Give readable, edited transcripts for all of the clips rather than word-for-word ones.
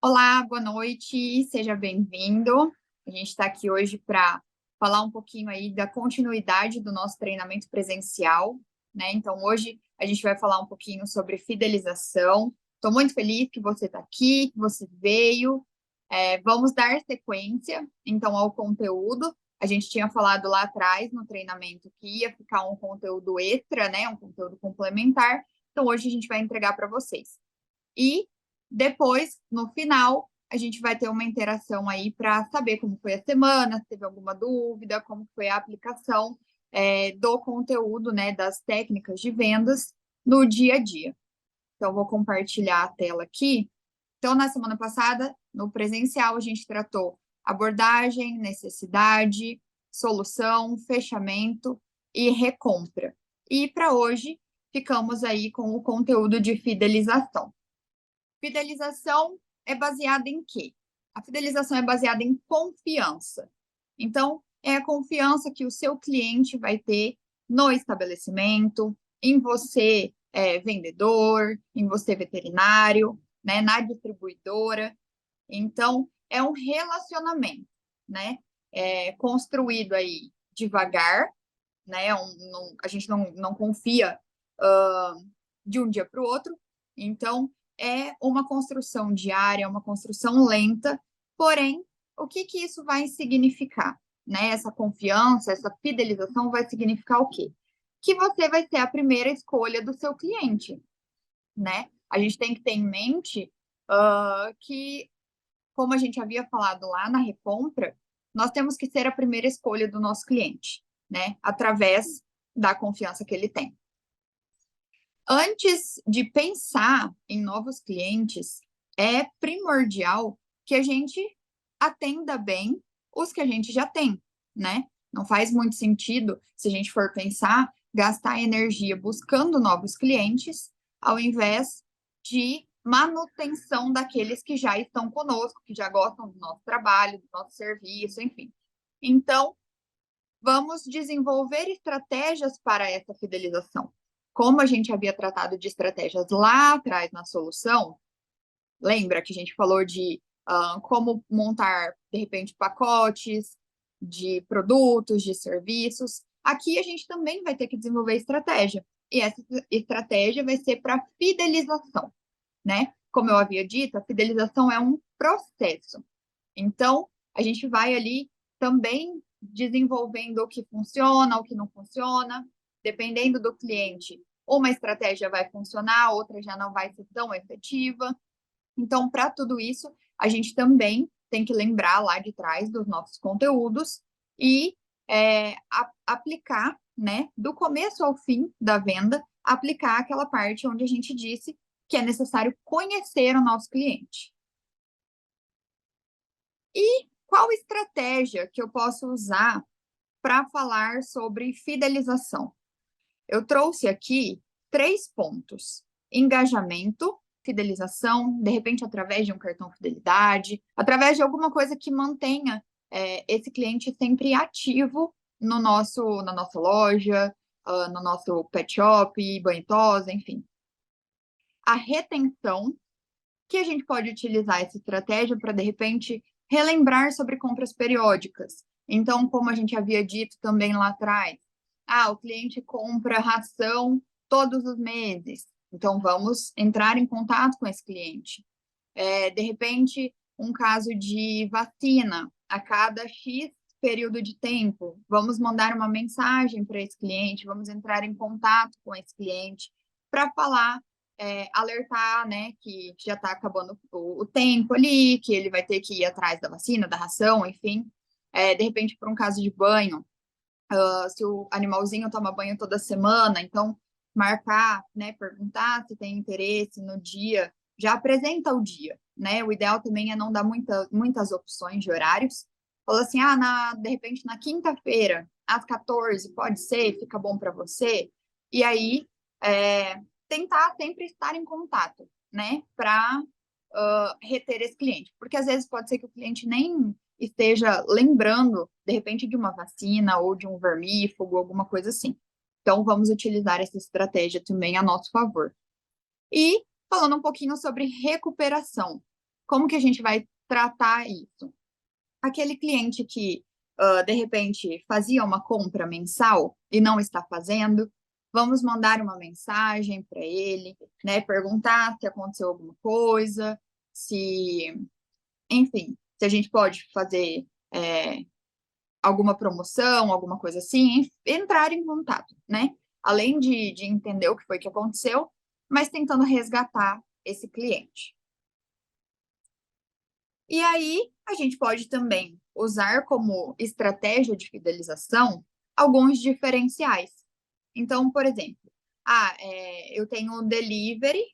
Olá, boa noite, seja bem-vindo. A gente está aqui hoje para falar um pouquinho aí da continuidade do nosso treinamento presencial, né? Então, hoje a gente vai falar um pouquinho sobre fidelização. Estou muito feliz que você está aqui, que você veio. Vamos dar sequência, então, ao conteúdo. A gente tinha falado lá atrás no treinamento que ia ficar um conteúdo extra, né? Um conteúdo complementar. Então, hoje a gente vai entregar para vocês. E depois, no final, a gente vai ter uma interação aí para saber como foi a semana, se teve alguma dúvida, como foi a aplicação do conteúdo, né, das técnicas de vendas no dia a dia. Então, vou compartilhar a tela aqui. Então, na semana passada, no presencial, a gente tratou abordagem, necessidade, solução, fechamento e recompra. E para hoje, ficamos aí com o conteúdo de fidelização. Fidelização é baseada em quê? A fidelização é baseada em confiança. Então, é a confiança que o seu cliente vai ter no estabelecimento, em você, vendedor, em você, veterinário, né, na distribuidora. Então, é um relacionamento, né? Construído aí devagar, né? A gente não confia de um dia para o outro. Então, é uma construção diária, uma construção lenta, porém, o que isso vai significar? Né? Essa confiança, essa fidelização vai significar o quê? Que você vai ser a primeira escolha do seu cliente, né? A gente tem que ter em mente que, como a gente havia falado lá na recompra, nós temos que ser a primeira escolha do nosso cliente, né? Através da confiança que ele tem. Antes de pensar em novos clientes, é primordial que a gente atenda bem os que a gente já tem, né? Não faz muito sentido, se a gente for pensar, gastar energia buscando novos clientes, ao invés de manutenção daqueles que já estão conosco, que já gostam do nosso trabalho, do nosso serviço, enfim. Então, vamos desenvolver estratégias para essa fidelização. Como a gente havia tratado de estratégias lá atrás na solução, lembra que a gente falou de como montar, de repente, pacotes de produtos, de serviços. Aqui a gente também vai ter que desenvolver estratégia. E essa estratégia vai ser para fidelização, né? Como eu havia dito, a fidelização é um processo. Então, a gente vai ali também desenvolvendo o que funciona, o que não funciona, dependendo do cliente. Uma estratégia vai funcionar, outra já não vai ser tão efetiva. Então, para tudo isso, a gente também tem que lembrar lá de trás dos nossos conteúdos e aplicar, né, do começo ao fim da venda, aplicar aquela parte onde a gente disse que é necessário conhecer o nosso cliente. E qual estratégia que eu posso usar para falar sobre fidelização? Eu trouxe aqui 3 pontos: engajamento, fidelização, de repente através de um cartão fidelidade, através de alguma coisa que mantenha esse cliente sempre ativo no na nossa loja, no nosso pet shop, banho e tosa, enfim. A retenção, que a gente pode utilizar essa estratégia para, de repente, relembrar sobre compras periódicas. Então, como a gente havia dito também lá atrás, o cliente compra ração todos os meses, então vamos entrar em contato com esse cliente. De repente, um caso de vacina, a cada X período de tempo, vamos mandar uma mensagem para esse cliente, vamos entrar em contato com esse cliente para falar, alertar, né, que já está acabando o tempo ali, que ele vai ter que ir atrás da vacina, da ração, enfim. De repente, por um caso de banho, se o animalzinho toma banho toda semana, então marcar, né, perguntar se tem interesse no dia, já apresenta o dia, né? O ideal também é não dar muitas opções de horários. Fala assim, de repente na quinta-feira, às 14, pode ser, fica bom para você. E aí, tentar sempre estar em contato, né, para reter esse cliente. Porque às vezes pode ser que o cliente nem esteja lembrando, de repente, de uma vacina ou de um vermífugo, alguma coisa assim. Então, vamos utilizar essa estratégia também a nosso favor. E falando um pouquinho sobre recuperação. Como que a gente vai tratar isso? Aquele cliente que, de repente, fazia uma compra mensal e não está fazendo, vamos mandar uma mensagem para ele, né? Perguntar se aconteceu alguma coisa, se, enfim, se a gente pode fazer alguma promoção, alguma coisa assim, entrar em contato, né? Além de entender o que foi que aconteceu, mas tentando resgatar esse cliente. E aí, a gente pode também usar como estratégia de fidelização alguns diferenciais. Então, por exemplo, eu tenho um delivery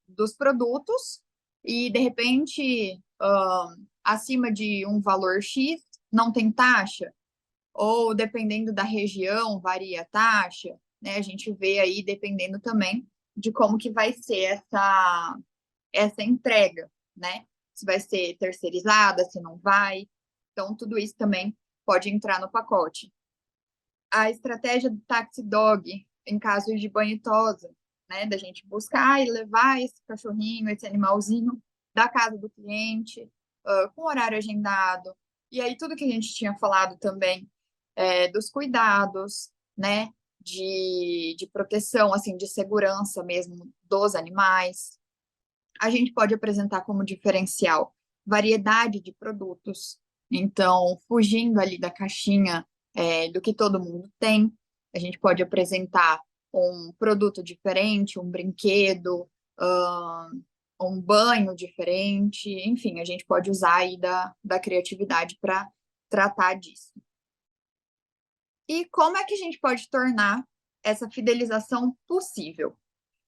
dos produtos e, de repente, acima de um valor X, não tem taxa, ou dependendo da região, varia a taxa, né? A gente vê aí, dependendo também de como que vai ser essa entrega, né? Se vai ser terceirizada, se não vai. Então, tudo isso também pode entrar no pacote. A estratégia do taxi dog, em casos de banho e tosa, né? Da gente buscar e levar esse cachorrinho, esse animalzinho da casa do cliente, com horário agendado. E aí, tudo que a gente tinha falado também dos cuidados, né? De proteção, assim, de segurança mesmo dos animais. A gente pode apresentar como diferencial variedade de produtos. Então, fugindo ali da caixinha do que todo mundo tem, a gente pode apresentar um produto diferente, um brinquedo, um banho diferente, enfim, a gente pode usar aí da criatividade para tratar disso. E como é que a gente pode tornar essa fidelização possível?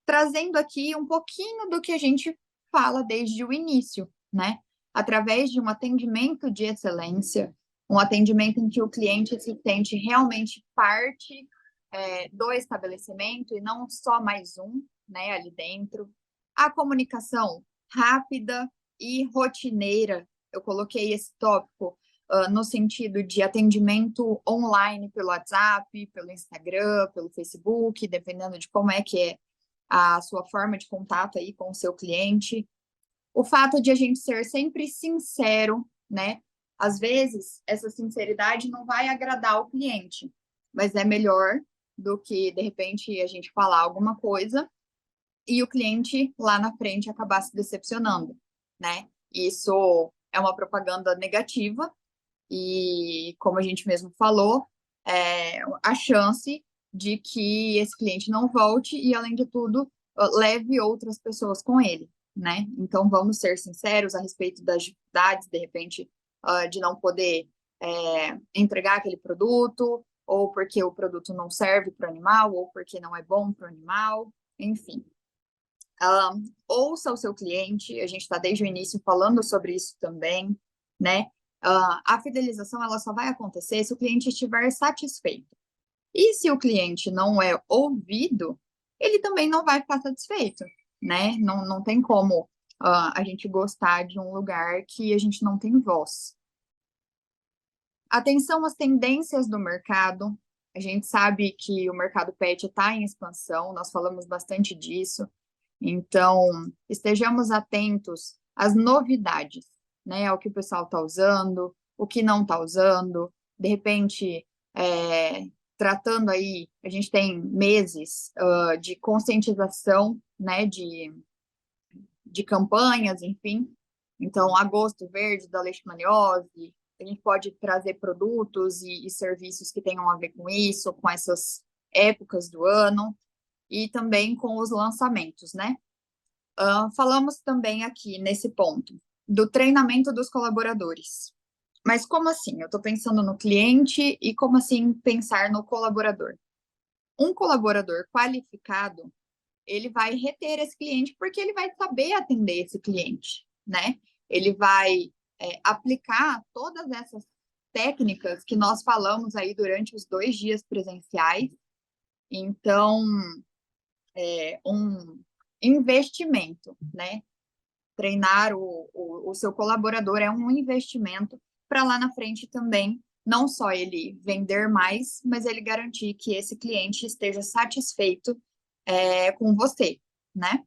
Trazendo aqui um pouquinho do que a gente fala desde o início, né? Através de um atendimento de excelência, um atendimento em que o cliente se sente realmente parte do estabelecimento e não só mais um, né, ali dentro. A comunicação rápida e rotineira, eu coloquei esse tópico no sentido de atendimento online pelo WhatsApp, pelo Instagram, pelo Facebook, dependendo de como é que é a sua forma de contato aí com o seu cliente. O fato de a gente ser sempre sincero, né? Às vezes, essa sinceridade não vai agradar o cliente, mas é melhor do que, de repente, a gente falar alguma coisa e o cliente lá na frente acabar se decepcionando, né? Isso é uma propaganda negativa e, como a gente mesmo falou, a chance de que esse cliente não volte e, além de tudo, leve outras pessoas com ele, né? Então, vamos ser sinceros a respeito das dificuldades, de repente, de não poder entregar aquele produto, ou porque o produto não serve para o animal, ou porque não é bom para o animal, enfim. Ouça o seu cliente, a gente está desde o início falando sobre isso também, né? A fidelização ela só vai acontecer se o cliente estiver satisfeito. E se o cliente não é ouvido, ele também não vai ficar satisfeito, né? Não tem como a gente gostar de um lugar que a gente não tem voz. Atenção às tendências do mercado. A gente sabe que o mercado pet está em expansão, nós falamos bastante disso. Então, estejamos atentos às novidades, né? Ao que o pessoal está usando, o que não está usando. De repente, tratando aí, a gente tem meses de conscientização, né? De campanhas, enfim. Então, agosto verde da leishmaniose, a gente pode trazer produtos e serviços que tenham a ver com isso, com essas épocas do ano, e também com os lançamentos, né? Falamos também aqui nesse ponto do treinamento dos colaboradores. Mas como assim? Eu estou pensando no cliente e como assim pensar no colaborador? Um colaborador qualificado, ele vai reter esse cliente porque ele vai saber atender esse cliente, né? Ele vai aplicar todas essas técnicas que nós falamos aí durante os 2 dias presenciais. Então, um investimento, né? Treinar o seu colaborador é um investimento para lá na frente também, não só ele vender mais, mas ele garantir que esse cliente esteja satisfeito com você, né?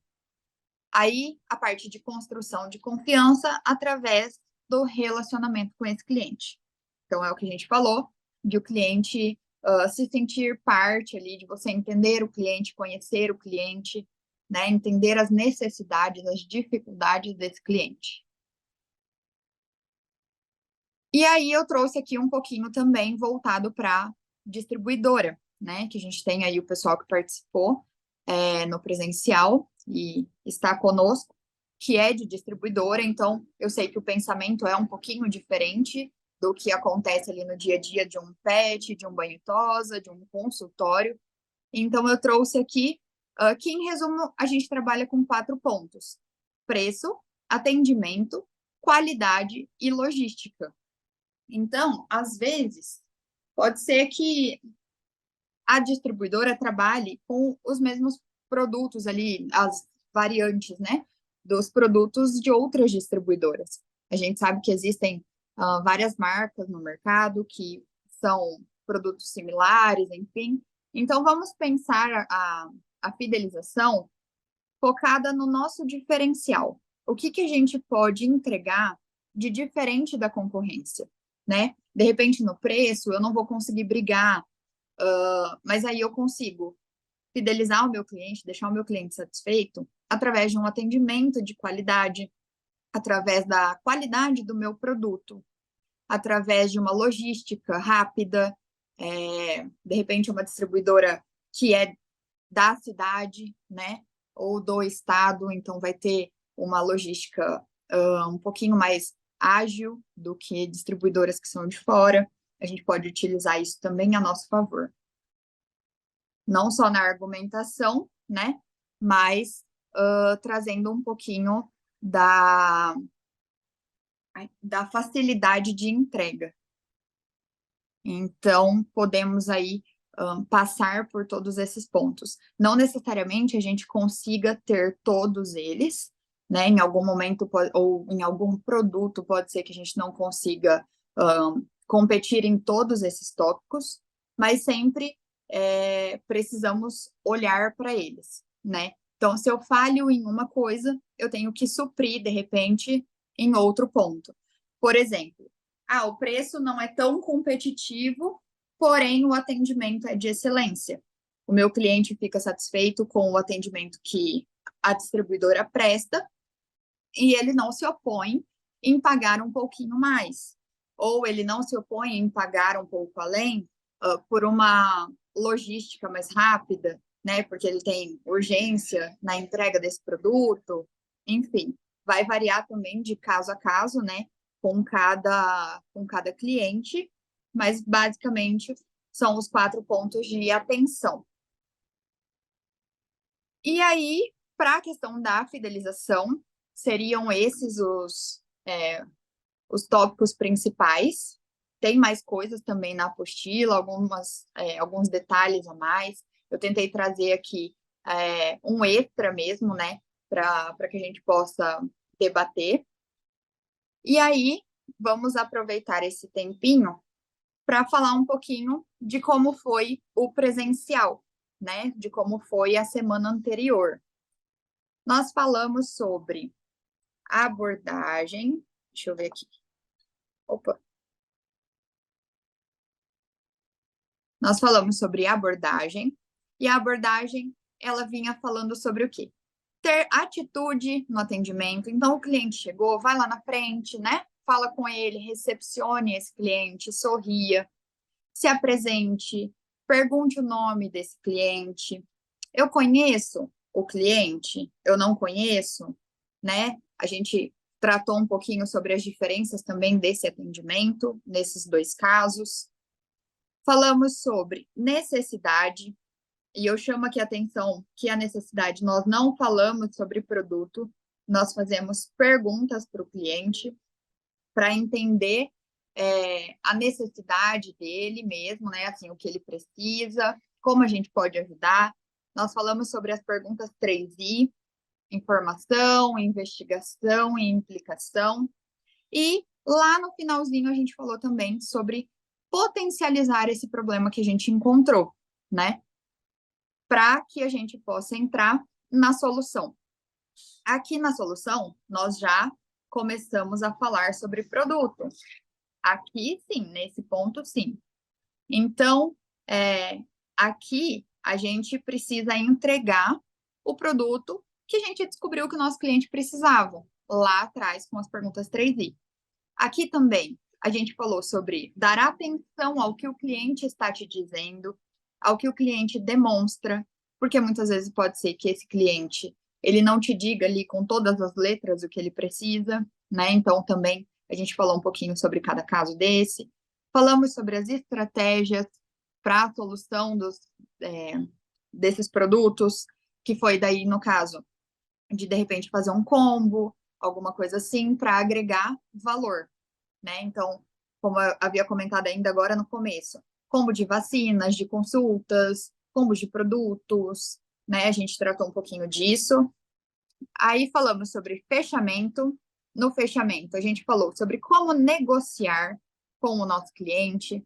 Aí, a parte de construção de confiança através do relacionamento com esse cliente. Então, é o que a gente falou, de o cliente se sentir parte ali, de você entender o cliente, conhecer o cliente, né? Entender as necessidades, as dificuldades desse cliente. E aí, eu trouxe aqui um pouquinho também voltado para distribuidora, né? Que a gente tem aí o pessoal que participou no presencial e está conosco, que é de distribuidora, então eu sei que o pensamento é um pouquinho diferente do que acontece ali no dia a dia de um pet, de um banho-tosa, de um consultório. Então eu trouxe aqui, que em resumo a gente trabalha com 4 pontos: preço, atendimento, qualidade e logística. Então, às vezes, pode ser que a distribuidora trabalhe com os mesmos produtos ali, as variantes, né, dos produtos de outras distribuidoras. A gente sabe que existem várias marcas no mercado que são produtos similares, enfim. Então, vamos pensar a fidelização focada no nosso diferencial. O que a gente pode entregar de diferente da concorrência, né? De repente, no preço, eu não vou conseguir brigar, mas aí eu consigo fidelizar o meu cliente, deixar o meu cliente satisfeito através de um atendimento de qualidade, através da qualidade do meu produto, através de uma logística rápida, de repente uma distribuidora que é da cidade, né, ou do estado, então vai ter uma logística um pouquinho mais ágil do que distribuidoras que são de fora. A gente pode utilizar isso também a nosso favor. Não só na argumentação, né, mas trazendo um pouquinho da facilidade de entrega. Então, podemos aí passar por todos esses pontos. Não necessariamente a gente consiga ter todos eles, né? Em algum momento, ou em algum produto, pode ser que a gente não consiga competir em todos esses tópicos, mas sempre precisamos olhar para eles, né? Então, se eu falho em uma coisa, eu tenho que suprir, de repente, em outro ponto. Por exemplo, o preço não é tão competitivo, porém o atendimento é de excelência. O meu cliente fica satisfeito com o atendimento que a distribuidora presta e ele não se opõe em pagar um pouquinho mais. Ou ele não se opõe em pagar um pouco além por uma logística mais rápida, né? Porque ele tem urgência na entrega desse produto. Enfim, vai variar também de caso a caso, né? Com cada cliente, mas basicamente são os 4 pontos de atenção. E aí, para a questão da fidelização, seriam esses os tópicos principais. Tem mais coisas também na apostila, alguns detalhes a mais. Eu tentei trazer aqui um extra mesmo, né, para que a gente possa debater. E aí, vamos aproveitar esse tempinho para falar um pouquinho de como foi o presencial, né? De como foi a semana anterior. Nós falamos sobre a abordagem. Deixa eu ver aqui. Opa. Nós falamos sobre abordagem, e a abordagem, ela vinha falando sobre o quê? Ter atitude no atendimento. Então, o cliente chegou, vai lá na frente, né? Fala com ele, recepcione esse cliente, sorria, se apresente, pergunte o nome desse cliente. Eu conheço o cliente? Eu não conheço, né? A gente tratou um pouquinho sobre as diferenças também desse atendimento, nesses 2 casos. Falamos sobre necessidade, e eu chamo aqui a atenção que a necessidade, nós não falamos sobre produto, nós fazemos perguntas para o cliente para entender a necessidade dele mesmo, né? Assim, o que ele precisa, como a gente pode ajudar. Nós falamos sobre as perguntas 3I, informação, investigação e implicação. E lá no finalzinho a gente falou também sobre potencializar esse problema que a gente encontrou, né? Para que a gente possa entrar na solução, Aqui na solução, nós já começamos a falar sobre produto. Aqui, sim, nesse ponto, sim. Então, aqui a gente precisa entregar o produto que a gente descobriu que o nosso cliente precisava, lá atrás, com as perguntas 3i. Aqui também, a gente falou sobre dar atenção ao que o cliente está te dizendo, ao que o cliente demonstra, porque muitas vezes pode ser que esse cliente, ele não te diga ali com todas as letras o que ele precisa, né? Então, também, a gente falou um pouquinho sobre cada caso desse. Falamos sobre as estratégias para a solução desses produtos, que foi daí, no caso, de repente fazer um combo, alguma coisa assim, para agregar valor, né? Então, como eu havia comentado ainda agora no começo, combo de vacinas, de consultas, combos de produtos, né? A gente tratou um pouquinho disso. Aí falamos sobre fechamento. No fechamento, a gente falou sobre como negociar com o nosso cliente,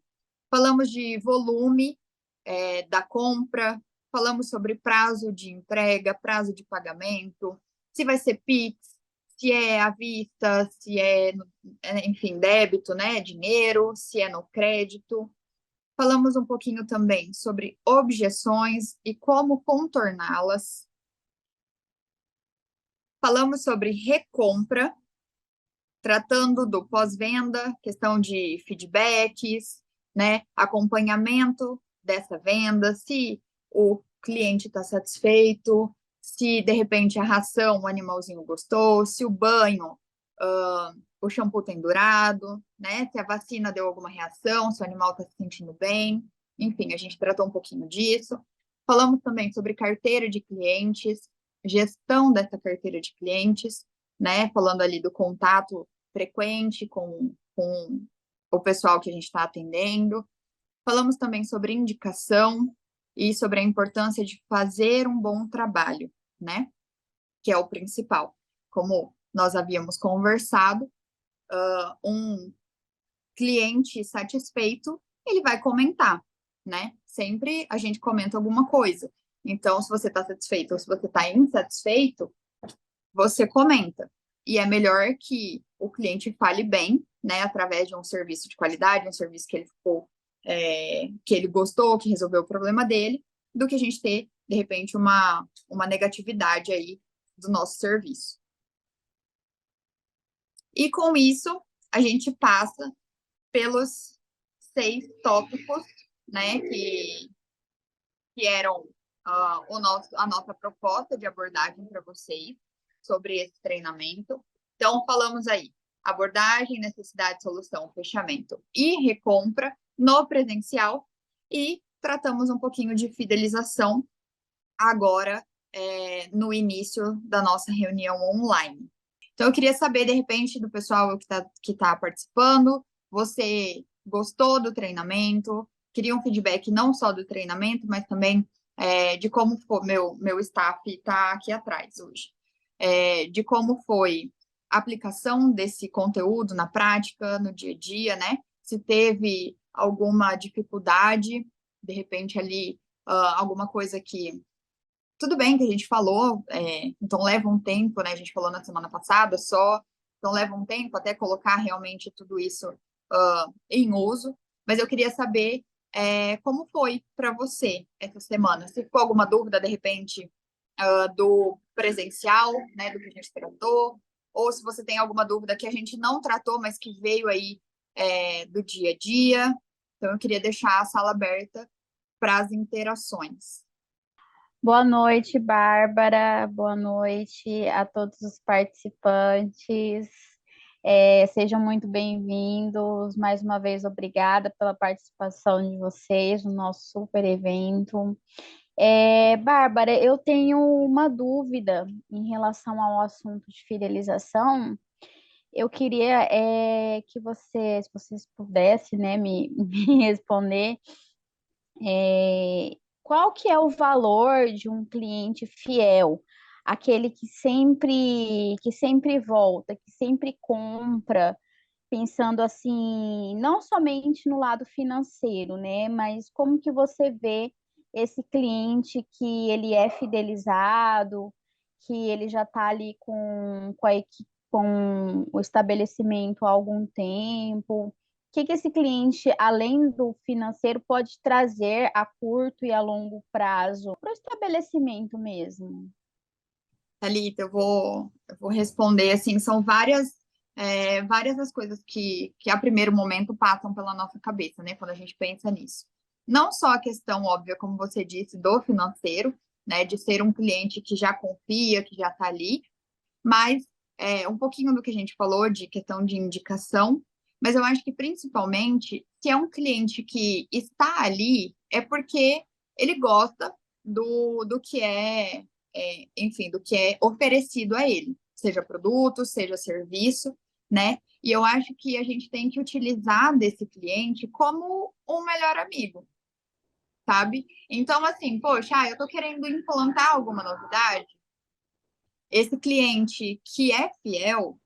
falamos de volume da compra, falamos sobre prazo de entrega, prazo de pagamento, se vai ser Pix, se é à vista, se enfim, débito, né, dinheiro, se é no crédito. Falamos um pouquinho também sobre objeções e como contorná-las. Falamos sobre recompra, tratando do pós-venda, questão de feedbacks, né, acompanhamento dessa venda, se o cliente está satisfeito, se de repente a ração o animalzinho gostou, se o banho, o shampoo tem durado, né, se a vacina deu alguma reação, se o animal está se sentindo bem, enfim, a gente tratou um pouquinho disso. Falamos também sobre carteira de clientes, gestão dessa carteira de clientes, né, falando ali do contato frequente com o pessoal que a gente está atendendo. Falamos também sobre indicação e sobre a importância de fazer um bom trabalho, né? Que é o principal. Como nós havíamos conversado, um cliente satisfeito, ele vai comentar, né? Sempre a gente comenta alguma coisa. Então, se você está satisfeito ou se você está insatisfeito, você comenta. E é melhor que o cliente fale bem, né, através de um serviço de qualidade, um serviço que ele ficou, que ele gostou, que resolveu o problema dele, do que a gente ter, de repente, uma negatividade aí do nosso serviço. E com isso, a gente passa pelos 6 tópicos, né, que eram a nossa proposta de abordagem para vocês sobre esse treinamento. Então, falamos aí, abordagem, necessidade, solução, fechamento e recompra no presencial e tratamos um pouquinho de fidelização agora no início da nossa reunião online. Então, eu queria saber, de repente, do pessoal que tá participando, você gostou do treinamento? Queria um feedback não só do treinamento, mas também de como foi, meu staff está aqui atrás hoje, de como foi a aplicação desse conteúdo na prática, no dia a dia, né? Se teve alguma dificuldade, de repente ali, alguma coisa que tudo bem que a gente falou, então leva um tempo, né? A gente falou na semana passada só, então leva um tempo até colocar realmente tudo isso em uso. Mas eu queria saber como foi para você essa semana. Se ficou alguma dúvida, de repente, do presencial, né? Do que a gente tratou, ou se você tem alguma dúvida que a gente não tratou, mas que veio aí do dia a dia. Então, eu queria deixar a sala aberta para as interações. Boa noite, Bárbara. Boa noite a todos os participantes. Sejam muito bem-vindos. Mais uma vez, obrigada pela participação de vocês no nosso super evento. Bárbara, eu tenho uma dúvida em relação ao assunto de fidelização. Eu queria que se vocês pudessem, né, me responder. Qual que é o valor de um cliente fiel? Aquele que sempre volta, que sempre compra, pensando assim, não somente no lado financeiro, né? Mas como que você vê esse cliente que ele é fidelizado, que ele já está ali com o estabelecimento há algum tempo? O que esse cliente, além do financeiro, pode trazer a curto e a longo prazo para o estabelecimento mesmo? Thalita, eu vou responder assim, são várias as coisas que a primeiro momento passam pela nossa cabeça, né, quando a gente pensa nisso. Não só a questão óbvia, como você disse, do financeiro, né, de ser um cliente que já confia, que já está ali, mas um pouquinho do que a gente falou de questão de indicação, mas eu acho que principalmente, se é um cliente que está ali, é porque ele gosta do que enfim, do que é oferecido a ele, seja produto, seja serviço, né? E eu acho que a gente tem que utilizar desse cliente como um melhor amigo, sabe? Então, assim, poxa, eu tô querendo implantar alguma novidade. Esse cliente que é fiel,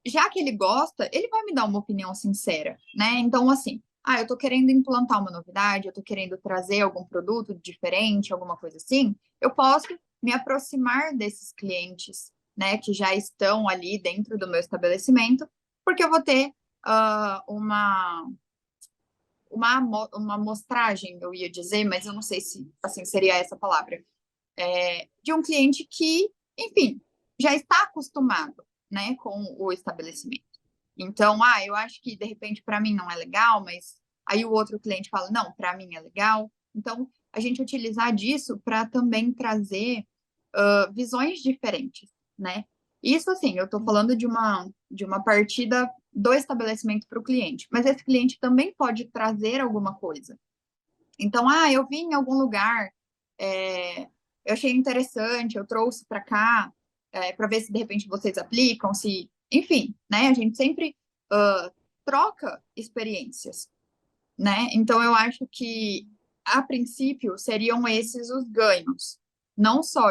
já que ele gosta, ele vai me dar uma opinião sincera, né? Então, assim, eu tô querendo implantar uma novidade, eu tô querendo trazer algum produto diferente, alguma coisa assim, eu posso me aproximar desses clientes, né, que já estão ali dentro do meu estabelecimento, porque eu vou ter uma amostragem, eu ia dizer, mas eu não sei se assim seria essa palavra, de um cliente que, enfim, já está acostumado, né, com o estabelecimento. Então, eu acho que de repente para mim não é legal, mas aí o outro cliente fala, não, para mim é legal. Então, a gente utilizar disso para também trazer visões diferentes, né? Isso assim, eu estou falando de uma partida do estabelecimento para o cliente, mas esse cliente também pode trazer alguma coisa. Então, eu vi em algum lugar, é, eu achei interessante, eu trouxe para cá, para ver se de repente vocês aplicam, se, enfim, né? A gente sempre troca experiências, né? Então, eu acho que, a princípio, seriam esses os ganhos, não só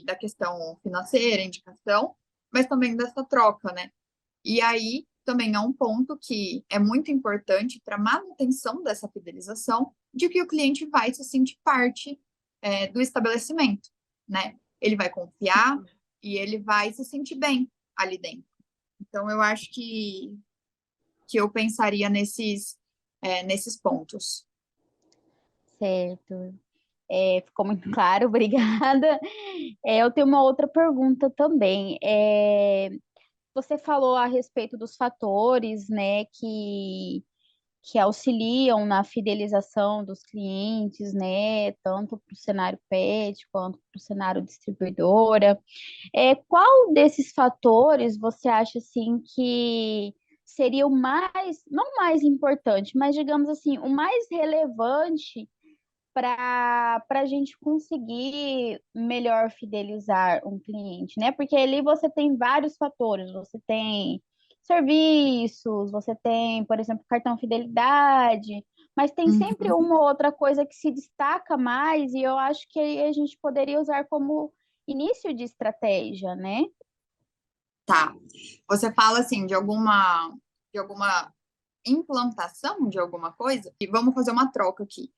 da questão financeira, indicação, mas também dessa troca, né? E aí também é um ponto que é muito importante para a manutenção dessa fidelização, de que o cliente vai se sentir parte do estabelecimento, né? Ele vai confiar e ele vai se sentir bem ali dentro. Então, eu acho que eu pensaria nesses pontos. Certo. Ficou muito claro, obrigada. Eu tenho uma outra pergunta também. Você falou a respeito dos fatores, né, que auxiliam na fidelização dos clientes, né, tanto para o cenário pet quanto para o cenário distribuidora. Qual desses fatores você acha assim que seria o mais, não o mais importante, mas digamos assim, o mais relevante para a gente conseguir melhor fidelizar um cliente, né? Porque ali você tem vários fatores, você tem serviços, você tem, por exemplo, cartão fidelidade, mas tem sempre Uhum. uma ou outra coisa que se destaca mais, e eu acho que aí a gente poderia usar como início de estratégia, né? Tá. Você fala assim de alguma implantação de alguma coisa, e vamos fazer uma troca aqui.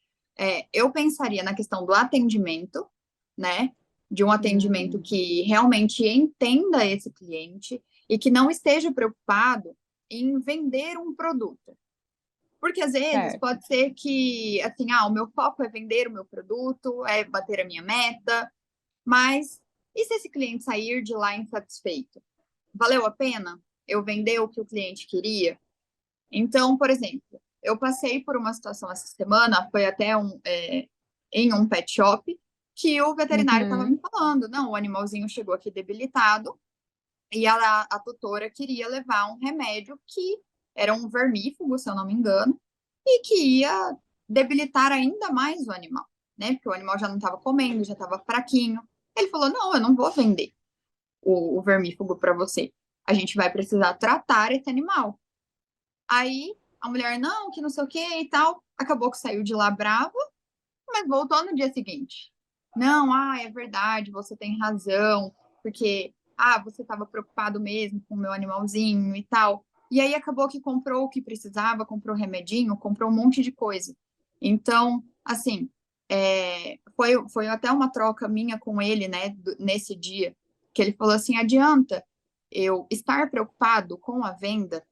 Eu pensaria na questão do atendimento, né? De um atendimento Hum, que realmente entenda esse cliente e que não esteja preocupado em vender um produto. Porque às vezes certo. pode ser que, assim, o meu foco é vender o meu produto, é bater a minha meta, mas e se esse cliente sair de lá insatisfeito? Valeu a pena eu vender o que o cliente queria? Então, por exemplo, eu passei por uma situação essa semana, foi até em um pet shop, que o veterinário estava me Uhum. falando, não, o animalzinho chegou aqui debilitado e a tutora queria levar um remédio que era um vermífugo, se eu não me engano, e que ia debilitar ainda mais o animal, né? Porque o animal já não estava comendo, já estava fraquinho. Ele falou, não, eu não vou vender o vermífugo para você. A gente vai precisar tratar esse animal. Aí a mulher, não, que não sei o que e tal, acabou que saiu de lá brava, mas voltou no dia seguinte. Não, é verdade, você tem razão, porque, você estava preocupado mesmo com o meu animalzinho e tal. E aí acabou que comprou o que precisava, comprou remedinho, comprou um monte de coisa. Então, assim, foi até uma troca minha com ele, né, nesse dia, que ele falou assim: adianta eu estar preocupado com a venda,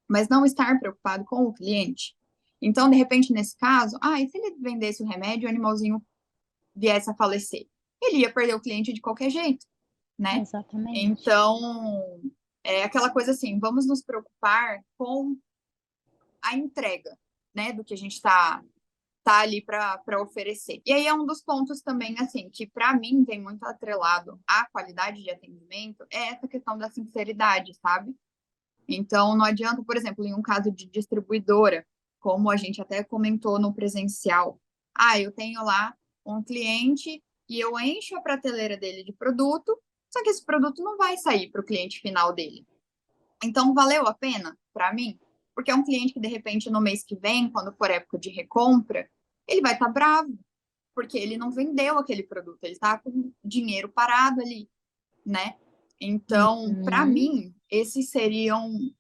mas não estar preocupado com o cliente. Então, de repente, nesse caso, e se ele vendesse o remédio e o animalzinho viesse a falecer? Ele ia perder o cliente de qualquer jeito, né? Exatamente. Então, é aquela coisa assim, vamos nos preocupar com a entrega, né, do que a gente tá ali para oferecer. E aí é um dos pontos também, assim, que para mim tem muito atrelado à qualidade de atendimento, é essa questão da sinceridade, sabe? Então, não adianta, por exemplo, em um caso de distribuidora, como a gente até comentou no presencial, eu tenho lá um cliente e eu encho a prateleira dele de produto, só que esse produto não vai sair para o cliente final dele. Então, valeu a pena para mim? Porque é um cliente que, de repente, no mês que vem, quando for época de recompra, ele vai estar bravo, porque ele não vendeu aquele produto, ele está com dinheiro parado ali, né? Então, para Uhum. mim, esses seriam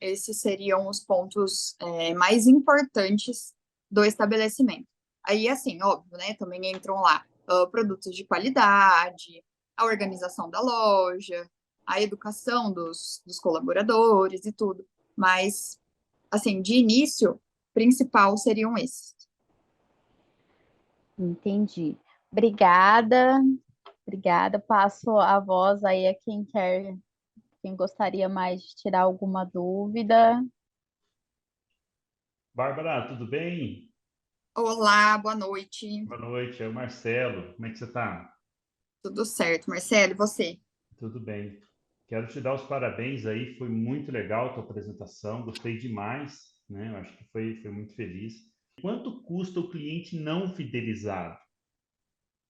os pontos mais importantes do estabelecimento. Aí, assim, óbvio, né? Também entram lá produtos de qualidade, a organização da loja, a educação dos colaboradores e tudo. Mas, assim, de início, principal seriam esses. Entendi. Obrigada, obrigada. Passo a voz aí a quem quer, quem gostaria mais de tirar alguma dúvida. Bárbara, tudo bem? Olá, boa noite. Boa noite, é o Marcelo. Como é que você está? Tudo certo, Marcelo, e você? Tudo bem. Quero te dar os parabéns aí, foi muito legal a tua apresentação, gostei demais, né? Eu acho que foi muito feliz. Quanto custa o cliente não fidelizado,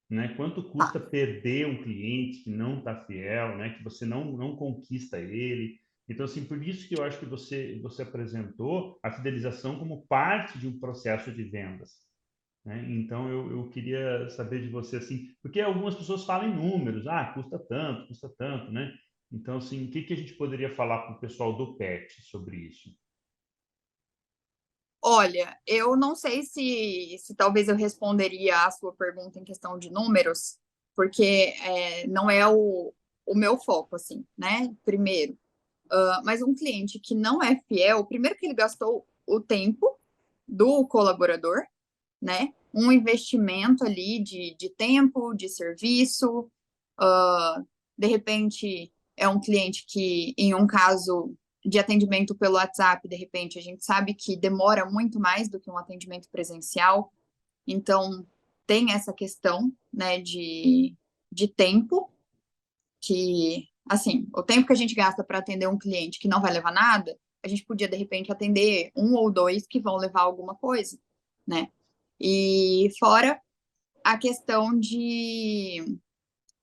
né? Quanto Tá. custa perder um cliente que não está fiel, né? Que você não conquista ele. Então, assim, por isso que eu acho que você apresentou a fidelização como parte de um processo de vendas. Né? Então, eu queria saber de você, assim, porque algumas pessoas falam em números, custa tanto, né? Então, assim, o que que a gente poderia falar para o pessoal do PET sobre isso? Olha, eu não sei se talvez eu responderia a sua pergunta em questão de números, porque não é o meu foco, assim, né? Primeiro. Mas um cliente que não é fiel, primeiro que ele gastou o tempo do colaborador, né? Um investimento ali de tempo, de serviço. De repente, é um cliente que, em um caso de atendimento pelo WhatsApp, de repente, a gente sabe que demora muito mais do que um atendimento presencial. Então, tem essa questão, né, de tempo, que, assim, o tempo que a gente gasta para atender um cliente que não vai levar nada, a gente podia, de repente, atender um ou dois que vão levar alguma coisa, né? E fora a questão de,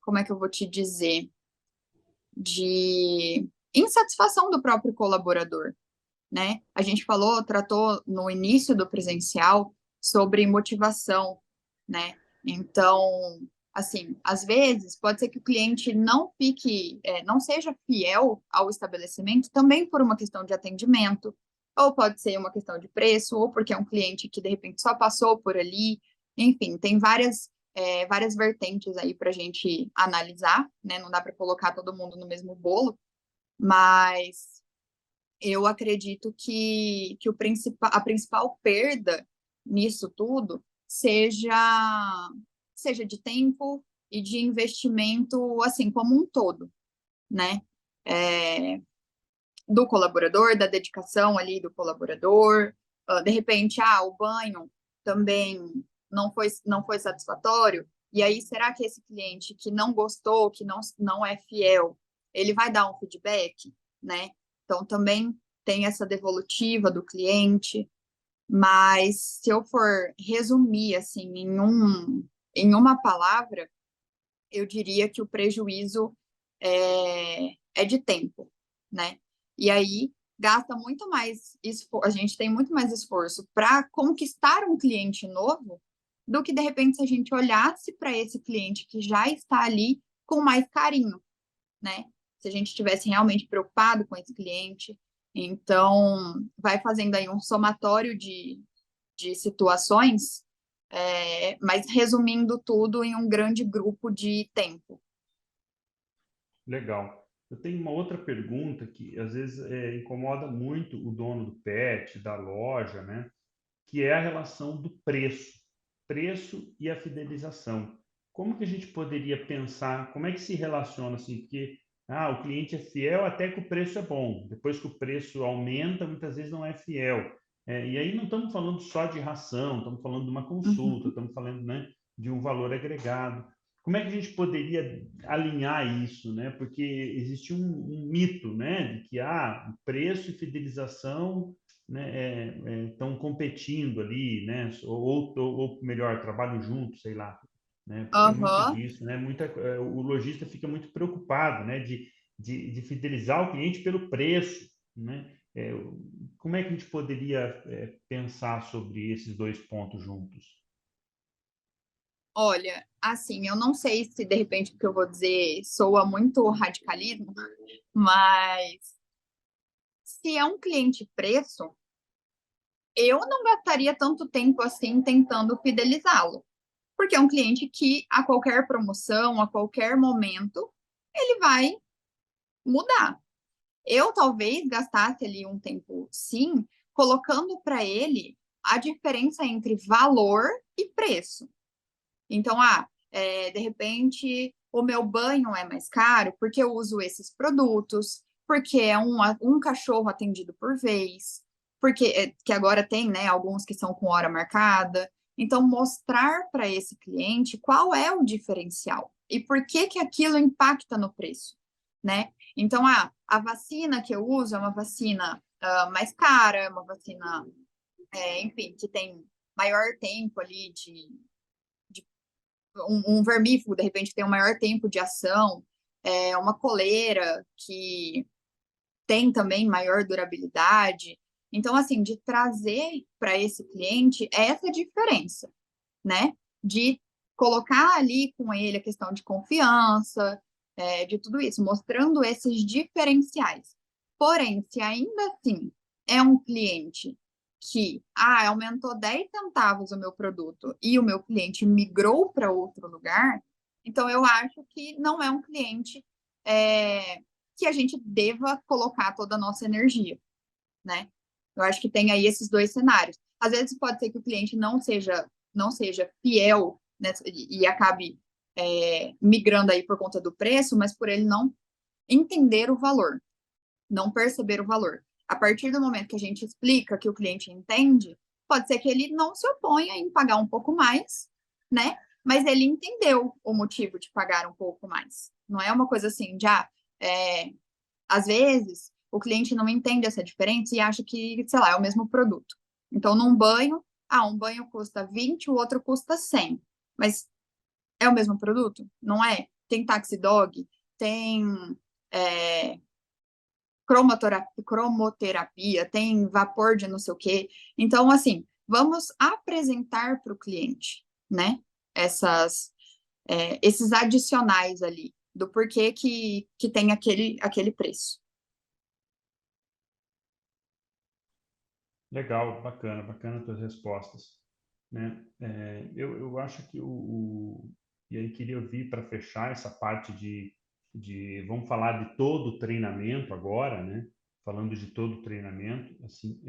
como é que eu vou te dizer? De insatisfação do próprio colaborador, né? A gente tratou no início do presencial sobre motivação, né? Então, assim, às vezes pode ser que o cliente não fique, não seja fiel ao estabelecimento também por uma questão de atendimento, ou pode ser uma questão de preço, ou porque é um cliente que de repente só passou por ali. Enfim, tem várias vertentes aí para a gente analisar, né? Não dá para colocar todo mundo no mesmo bolo, mas eu acredito que a principal perda nisso tudo seja de tempo e de investimento, assim, como um todo, né? É, do colaborador, da dedicação ali do colaborador. De repente, o banho também não foi satisfatório. E aí, será que esse cliente que não gostou, que não é fiel, ele vai dar um feedback, né? Então, também tem essa devolutiva do cliente. Mas se eu for resumir, assim, em uma palavra, eu diria que o prejuízo é de tempo, né? E aí gasta muito mais esforço, a gente tem muito mais esforço para conquistar um cliente novo do que de repente se a gente olhasse para esse cliente que já está ali com mais carinho, né? Se a gente estivesse realmente preocupado com esse cliente. Então, vai fazendo aí um somatório de situações mas resumindo tudo em um grande grupo de tempo. Legal. Eu tenho uma outra pergunta que às vezes incomoda muito o dono do pet, da loja, né? Que é a relação do preço e a fidelização. Como que a gente poderia pensar, como é que se relaciona assim? Porque o cliente é fiel até que o preço é bom. Depois que o preço aumenta, muitas vezes não é fiel. E aí não estamos falando só de ração, estamos falando de uma consulta, Uhum. estamos falando, né, de um valor agregado. Como é que a gente poderia alinhar isso, né? Porque existe um mito, né, de que preço e fidelização, né, estão competindo ali, né, ou melhor, trabalham juntos, sei lá, né? Tem muito Aham. disso, né? O lojista fica muito preocupado, né, de fidelizar o cliente pelo preço, né? É, como é que a gente poderia pensar sobre esses dois pontos juntos? Olha, assim, eu não sei se de repente o que eu vou dizer soa muito radicalismo, mas se é um cliente preço, eu não gastaria tanto tempo assim tentando fidelizá-lo, porque é um cliente que a qualquer promoção, a qualquer momento, ele vai mudar. Eu talvez gastasse ali um tempo, sim, colocando para ele a diferença entre valor e preço. Então, de repente, o meu banho é mais caro porque eu uso esses produtos, porque é um cachorro atendido por vez, porque que agora tem, né, alguns que são com hora marcada. Então, mostrar para esse cliente qual é o diferencial e por que que aquilo impacta no preço, né? Então, a vacina que eu uso é uma vacina mais cara, é uma vacina, enfim, que tem maior tempo ali um vermífugo, de repente, tem um maior tempo de ação, uma coleira que tem também maior durabilidade. Então, assim, de trazer para esse cliente essa diferença, né? De colocar ali com ele a questão de confiança, de tudo isso, mostrando esses diferenciais. Porém, se ainda assim é um cliente que aumentou 10 centavos o meu produto e o meu cliente migrou para outro lugar, então eu acho que não é um cliente que a gente deva colocar toda a nossa energia, né? Eu acho que tem aí esses dois cenários. Às vezes pode ser que o cliente não seja fiel, né, e acabe migrando aí por conta do preço, mas por ele não entender o valor, não perceber o valor. A partir do momento que a gente explica que o cliente entende, pode ser que ele não se oponha em pagar um pouco mais, né? Mas ele entendeu o motivo de pagar um pouco mais. Não é uma coisa assim, às vezes o cliente não entende essa diferença e acha que, sei lá, é o mesmo produto. Então, num banho, um banho custa 20, o outro custa 100. Mas é o mesmo produto? Não é? Tem Taxi Dog, tem é, cromoterapia, tem vapor de não sei o quê. Então, assim, vamos apresentar para o cliente, né? Esses adicionais ali, do porquê que tem aquele preço. Legal, bacana, bacana as tuas respostas, né? Eu acho que e aí queria ouvir para fechar essa parte vamos falar de todo o treinamento agora, né? Falando de todo o treinamento, assim,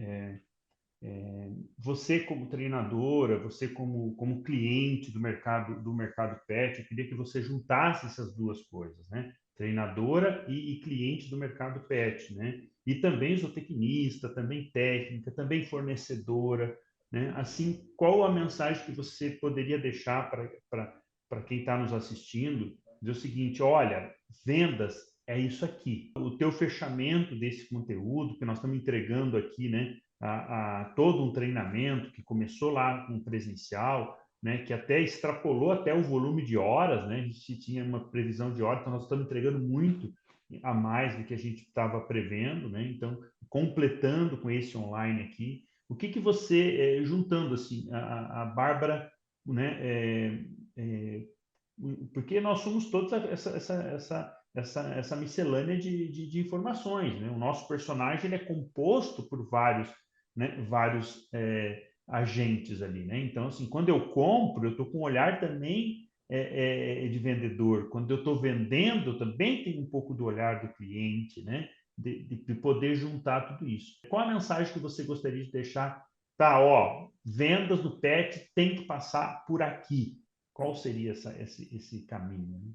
você como treinadora, você como cliente do mercado pet, eu queria que você juntasse essas duas coisas, né? Treinadora e cliente do mercado pet, né? E também zootecnista, também técnica, também fornecedora, né? Assim, qual a mensagem que você poderia deixar para quem está nos assistindo? Dizer o seguinte, olha, vendas é isso aqui. O teu fechamento desse conteúdo que nós estamos entregando aqui, né? A todo um treinamento que começou lá com presencial, né, que até extrapolou até o volume de horas, né, a gente tinha uma previsão de horas, então nós estamos entregando muito a mais do que a gente estava prevendo, né, então completando com esse online aqui, o que você, juntando assim, a Bárbara, né, porque nós somos todos essa miscelânea de informações, né? O nosso personagem ele é composto por vários, né, vários agentes ali, né? Então, assim, quando eu compro, eu estou com um olhar também de vendedor. Quando eu estou vendendo, eu também tenho um pouco do olhar do cliente, né? De poder juntar tudo isso. Qual a mensagem que você gostaria de deixar? Tá, ó, vendas do pet tem que passar por aqui. Qual seria esse caminho, né?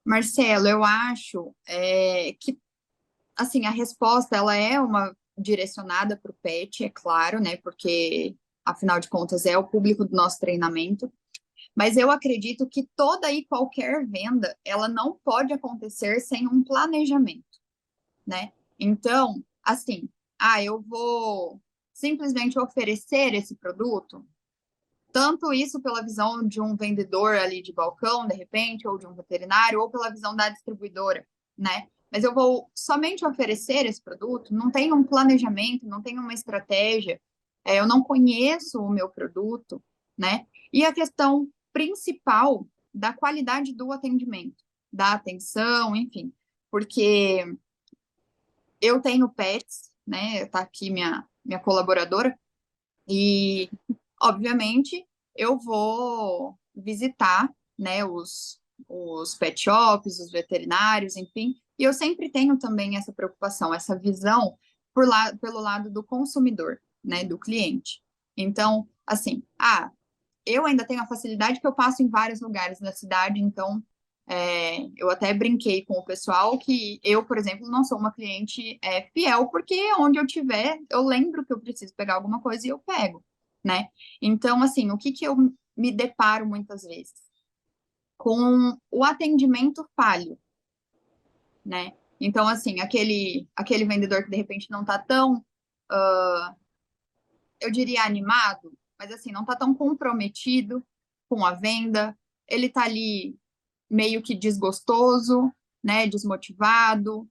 Marcelo, eu acho que assim, a resposta ela é uma direcionada para o pet, é claro, né? Porque afinal de contas é o público do nosso treinamento. Mas eu acredito que toda e qualquer venda, ela não pode acontecer sem um planejamento, né? Então, assim, eu vou simplesmente oferecer esse produto, tanto isso pela visão de um vendedor ali de balcão, de repente, ou de um veterinário, ou pela visão da distribuidora, né? Mas eu vou somente oferecer esse produto, não tem um planejamento, não tem uma estratégia, eu não conheço o meu produto, né? E a questão principal da qualidade do atendimento, da atenção, enfim, porque eu tenho pets, né? Tá aqui minha colaboradora, e, obviamente, eu vou visitar, né, os pet shops, os veterinários, enfim, e eu sempre tenho também essa preocupação, essa visão pelo lado do consumidor, né, do cliente. Então, assim, eu ainda tenho a facilidade que eu passo em vários lugares da cidade, então eu até brinquei com o pessoal que eu, por exemplo, não sou uma cliente fiel, porque onde eu tiver, eu lembro que eu preciso pegar alguma coisa e eu pego, né? Então, assim, o que que eu me deparo muitas vezes? Com o atendimento falho, né? Então, assim, aquele vendedor que de repente não tá tão, eu diria, animado, mas assim, não tá tão comprometido com a venda, ele tá ali meio que desgostoso, né, desmotivado.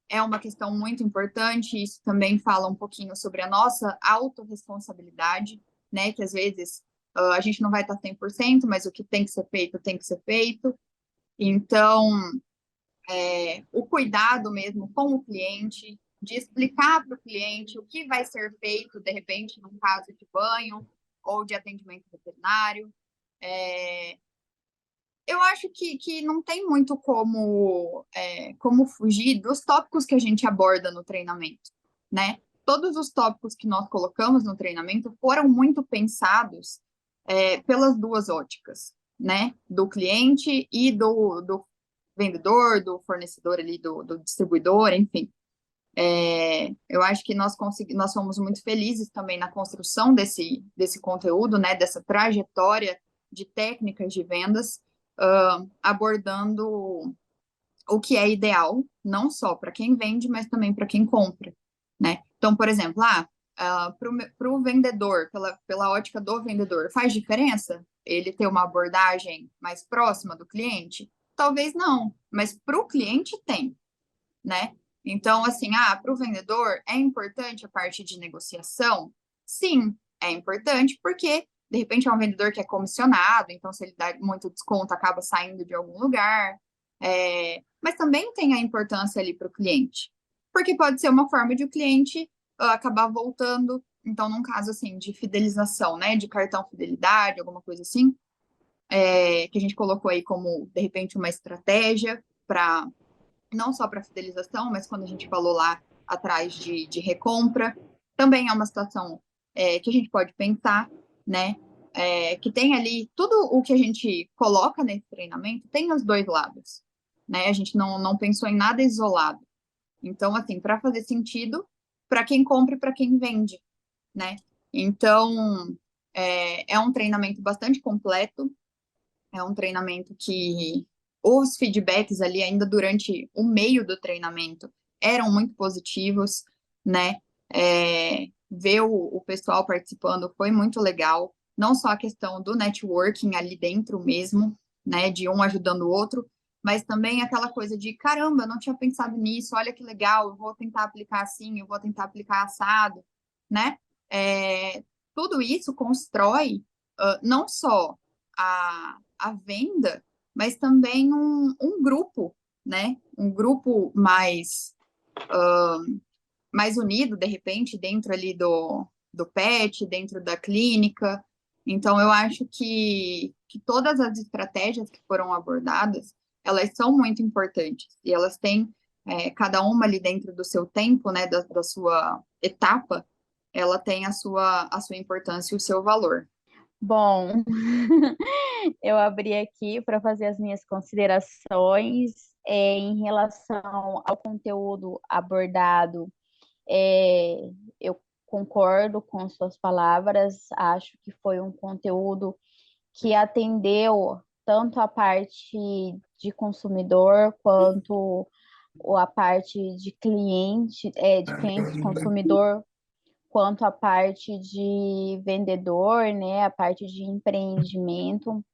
É uma questão muito importante, isso também fala um pouquinho sobre a nossa autorresponsabilidade, né, que às vezes a gente não vai estar 100%, mas o que tem que ser feito, tem que ser feito. Então, o cuidado mesmo com o cliente, de explicar para o cliente o que vai ser feito, de repente, num caso de banho ou de atendimento veterinário. É, eu acho que não tem muito como fugir dos tópicos que a gente aborda no treinamento, né? Todos os tópicos que nós colocamos no treinamento foram muito pensados pelas duas óticas, né? Do cliente e do vendedor, do fornecedor ali, do distribuidor, enfim. Eu acho que nós fomos muito felizes também na construção desse conteúdo, né? Dessa trajetória de técnicas de vendas, abordando o que é ideal, não só para quem vende, mas também para quem compra, né? Então, por exemplo, para o vendedor, pela ótica do vendedor, faz diferença ele ter uma abordagem mais próxima do cliente? Talvez não, mas para o cliente tem, né? Então, assim, para o vendedor é importante a parte de negociação? Sim, é importante, porque de repente é um vendedor que é comissionado, então se ele dá muito desconto, acaba saindo de algum lugar. Mas também tem a importância ali para o cliente, porque pode ser uma forma de o cliente acabar voltando. Então, num caso assim de fidelização, né, de cartão fidelidade, alguma coisa assim, que a gente colocou aí como de repente uma estratégia para não só para fidelização, mas quando a gente falou lá atrás de recompra, também é uma situação que a gente pode pensar, né? Que tem ali tudo o que a gente coloca nesse treinamento tem os dois lados, né? A gente não pensou em nada isolado. Então, assim, para fazer sentido para quem compra e para quem vende, né? Então, é um treinamento bastante completo, é um treinamento que os feedbacks ali, ainda durante o meio do treinamento, eram muito positivos, né? Ver o pessoal participando foi muito legal. Não só a questão do networking ali dentro mesmo, né? De um ajudando o outro, mas também aquela coisa de caramba, eu não tinha pensado nisso, olha que legal, eu vou tentar aplicar assim, eu vou tentar aplicar assado, né? Tudo isso constrói não só a venda, mas também um grupo, né? Um grupo mais unido, de repente, dentro ali do pet, dentro da clínica. Então, eu acho que todas as estratégias que foram abordadas, elas são muito importantes e elas têm, cada uma ali dentro do seu tempo, né, da sua etapa, ela tem a sua importância e o seu valor. Bom, eu abri aqui para fazer as minhas considerações em relação ao conteúdo abordado. Eu concordo com suas palavras, acho que foi um conteúdo que atendeu tanto a parte de consumidor quanto a parte de cliente consumidor, quanto a parte de vendedor, né, a parte de empreendimento.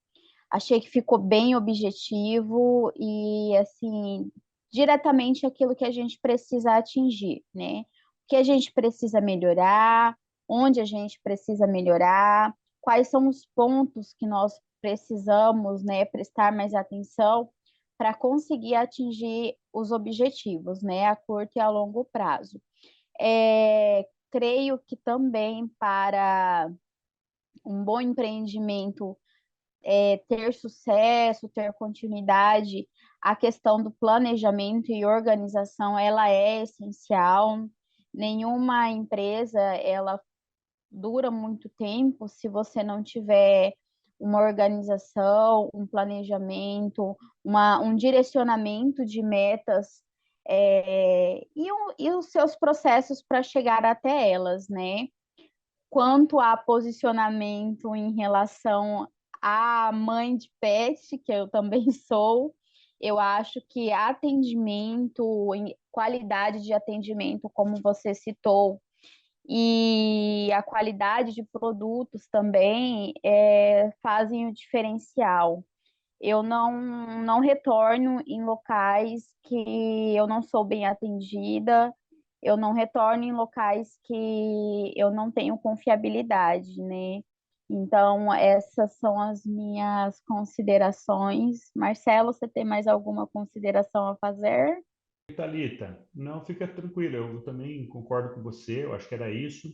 Achei que ficou bem objetivo e, assim, diretamente aquilo que a gente precisa atingir, né? O que a gente precisa melhorar, onde a gente precisa melhorar, quais são os pontos que nós precisamos, né, prestar mais atenção para conseguir atingir os objetivos, né, a curto e a longo prazo. Creio que também para um bom empreendimento ter sucesso, ter continuidade, a questão do planejamento e organização, ela é essencial. Nenhuma empresa, ela dura muito tempo se você não tiver uma organização, um planejamento, um direcionamento de metas e os seus processos para chegar até elas, né? Quanto a posicionamento em relação à mãe de pet, que eu também sou, eu acho que atendimento, qualidade de atendimento, como você citou, e a qualidade de produtos também fazem o diferencial. Eu não retorno em locais que eu não sou bem atendida, eu não retorno em locais que eu não tenho confiabilidade, né? Então, essas são as minhas considerações. Marcelo, você tem mais alguma consideração a fazer? Thalita, não, fica tranquila, eu também concordo com você, eu acho que era isso.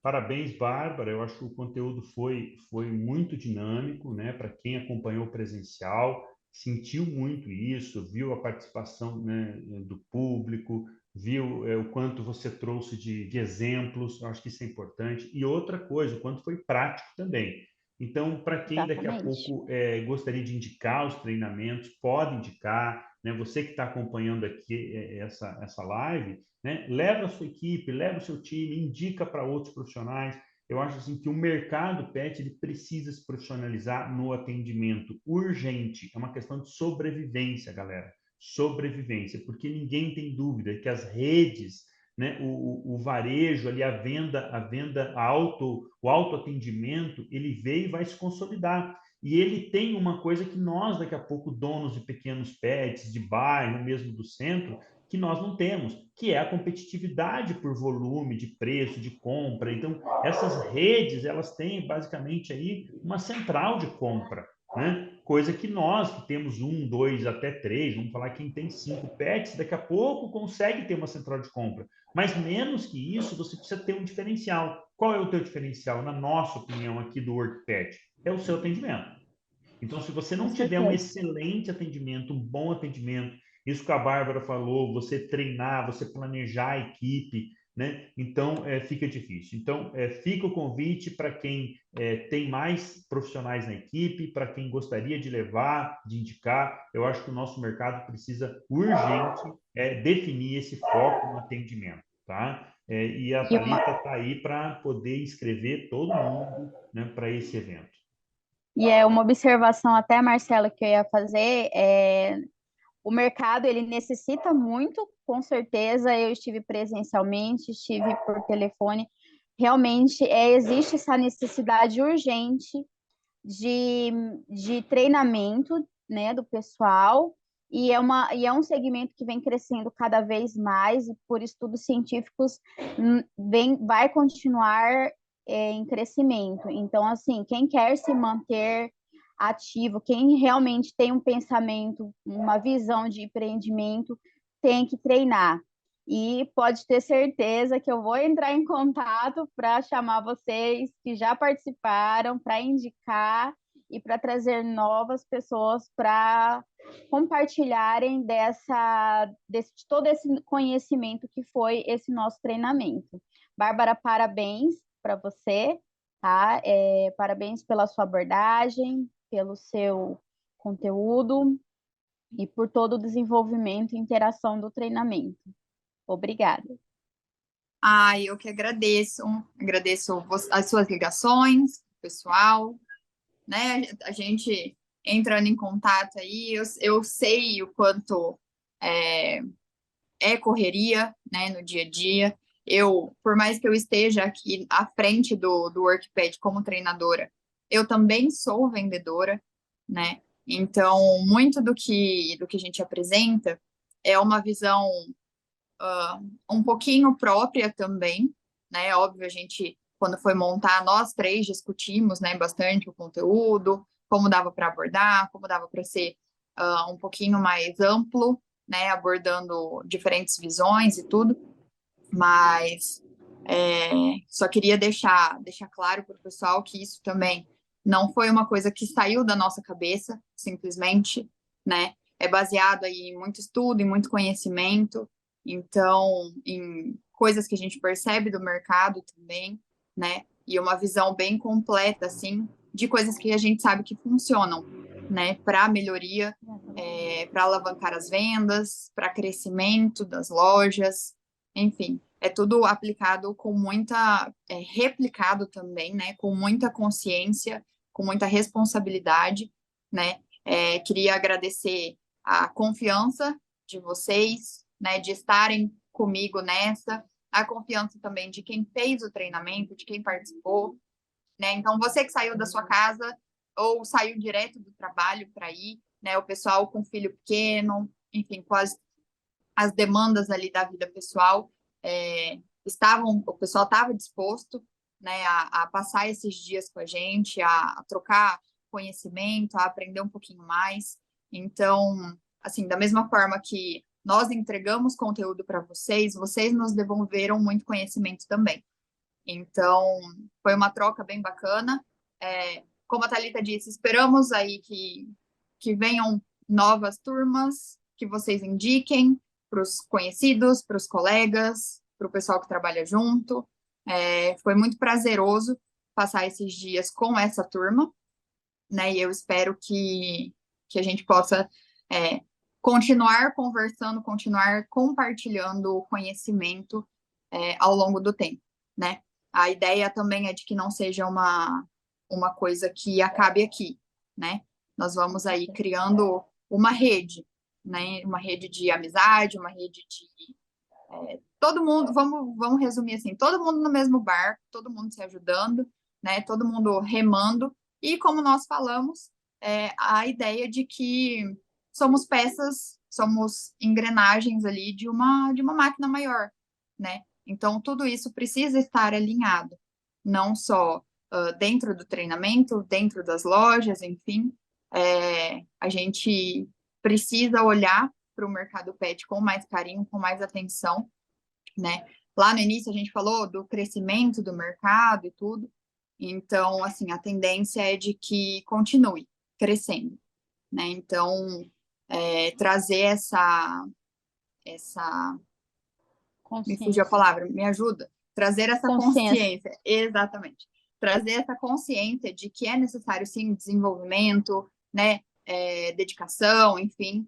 Parabéns, Bárbara, eu acho que o conteúdo foi muito dinâmico, né? Para quem acompanhou o presencial, sentiu muito isso, viu a participação, né, do público, viu o quanto você trouxe de exemplos, eu acho que isso é importante. E outra coisa, o quanto foi prático também. Então, para quem daqui a Exatamente. pouco gostaria de indicar os treinamentos, pode indicar, né? Você que está acompanhando aqui essa live, né? Leva a sua equipe, leva o seu time, indica para outros profissionais. Eu acho assim que o mercado pet ele precisa se profissionalizar no atendimento urgente. É uma questão de sobrevivência, galera. Sobrevivência, porque ninguém tem dúvida que as redes, né, o varejo ali, o autoatendimento, ele veio e vai se consolidar. E ele tem uma coisa que nós, daqui a pouco, donos de pequenos pets, de bairro, mesmo do centro, que nós não temos, que é a competitividade por volume, de preço, de compra. Então, essas redes, elas têm basicamente aí uma central de compra, né? Coisa que nós, que temos um, dois, até três, vamos falar quem tem 5 pets, daqui a pouco consegue ter uma central de compra. Mas menos que isso, você precisa ter um diferencial. Qual é o teu diferencial, na nossa opinião aqui do WorkPet? É o seu atendimento. Então, se você Com não tiver um certeza. excelente atendimento, um bom atendimento, isso que a Bárbara falou, você treinar, você planejar a equipe, né? Então, fica difícil. Então, fica o convite para quem tem mais profissionais na equipe, para quem gostaria de levar, de indicar. Eu acho que o nosso mercado precisa urgente definir esse foco no atendimento, tá? E a E uma, Thalita está aí para poder inscrever todo mundo, né, para esse evento. e é uma observação até, Marcelo, que eu ia fazer, o mercado ele necessita muito, com certeza. Eu estive presencialmente, estive por telefone. Realmente existe essa necessidade urgente de, de treinamento, né, do pessoal. E é um segmento que vem crescendo cada vez mais, e por estudos científicos vai continuar em crescimento. Então, assim, quem quer se manter ativo, quem realmente tem um pensamento, uma visão de empreendimento, tem que treinar. E pode ter certeza que eu vou entrar em contato para chamar vocês que já participaram, para indicar e para trazer novas pessoas para compartilharem de todo esse conhecimento que foi esse nosso treinamento. Bárbara, parabéns para você, tá? Parabéns pela sua abordagem, pelo seu conteúdo e por todo o desenvolvimento e interação do treinamento. Obrigada. Eu que agradeço. Agradeço as suas ligações, pessoal, né? A gente entrando em contato aí, eu sei o quanto é correria, né, no dia a dia. Por mais que eu esteja aqui à frente do WorkPad como treinadora, eu também sou vendedora, né? Então, muito do que a gente apresenta é uma visão um pouquinho própria também, né? Óbvio, a gente, quando foi montar, nós três discutimos, né, bastante o conteúdo, como dava para abordar, como dava para ser um pouquinho mais amplo, né, abordando diferentes visões e tudo, mas só queria deixar claro para o pessoal que isso também não foi uma coisa que saiu da nossa cabeça, simplesmente, né? É baseado aí em muito estudo, em muito conhecimento, então, em coisas que a gente percebe do mercado também, né? E uma visão bem completa, assim, de coisas que a gente sabe que funcionam, né? Para melhoria, para alavancar as vendas, para crescimento das lojas, enfim, é tudo aplicado com muita, replicado também, né? Com muita consciência, com muita responsabilidade, né? Queria agradecer a confiança de vocês, né? De estarem comigo nessa, a confiança também de quem fez o treinamento, de quem participou, né? Então, você que saiu da sua casa ou saiu direto do trabalho para ir, né? O pessoal com filho pequeno, enfim, com as demandas ali da vida pessoal, o pessoal estava disposto, né, a passar esses dias com a gente, a trocar conhecimento, a aprender um pouquinho mais. Então, assim, da mesma forma que nós entregamos conteúdo para vocês, vocês nos devolveram muito conhecimento também. Então, foi uma troca bem bacana. Como a Thalita disse, esperamos aí que venham novas turmas, que vocês indiquem para os conhecidos, para os colegas, para o pessoal que trabalha junto. Foi muito prazeroso passar esses dias com essa turma, né? E eu espero que a gente possa continuar conversando, continuar compartilhando o conhecimento ao longo do tempo, né? A ideia também é de que não seja uma coisa que acabe aqui, né? Nós vamos aí criando uma rede, né? Uma rede de amizade, uma rede de todo mundo, vamos resumir assim, todo mundo no mesmo barco, todo mundo se ajudando, né? Todo mundo remando. E como nós falamos, a ideia de que somos peças, somos engrenagens ali de uma máquina maior, né? Então, tudo isso precisa estar alinhado, não só dentro do treinamento, dentro das lojas, enfim, a gente precisa olhar para o mercado pet com mais carinho, com mais atenção, né? Lá no início a gente falou do crescimento do mercado e tudo, então, assim, a tendência é de que continue crescendo, né? Então, trazer me fugiu a palavra, me ajuda, trazer essa consciência, exatamente, trazer essa consciência de que é necessário, sim, desenvolvimento, né? Dedicação, enfim,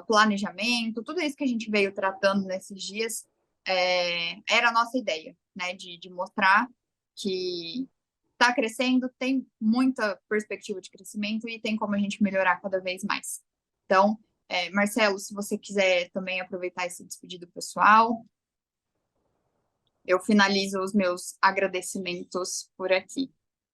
planejamento, tudo isso que a gente veio tratando nesses dias, era a nossa ideia, né? De mostrar que está crescendo, tem muita perspectiva de crescimento e tem como a gente melhorar cada vez mais. Então, Marcelo, se você quiser também aproveitar esse despedido pessoal, eu finalizo os meus agradecimentos por aqui.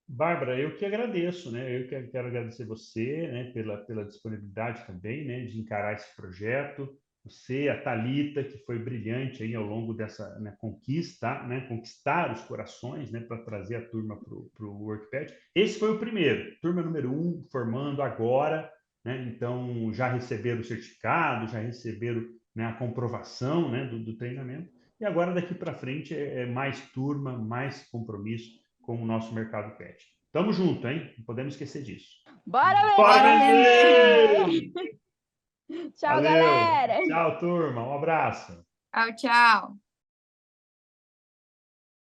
Bárbara, eu que agradeço, né? Eu que quero agradecer você, né, pela disponibilidade também, né, de encarar esse projeto. Você, a Thalita, que foi brilhante aí ao longo dessa, né, conquista, né, conquistar os corações, né, para trazer a turma para o WorkPad. Esse foi o primeiro, turma número 1, formando agora, né? Então já receberam o certificado, já receberam, né, a comprovação, né, do treinamento. E agora, daqui para frente, é mais turma, mais compromisso com o nosso mercado pet. Tamo junto, hein? Não podemos esquecer disso. Bora Bora vender! vender! Tchau, Valeu! galera! Tchau, turma. Um abraço. Tchau, tchau.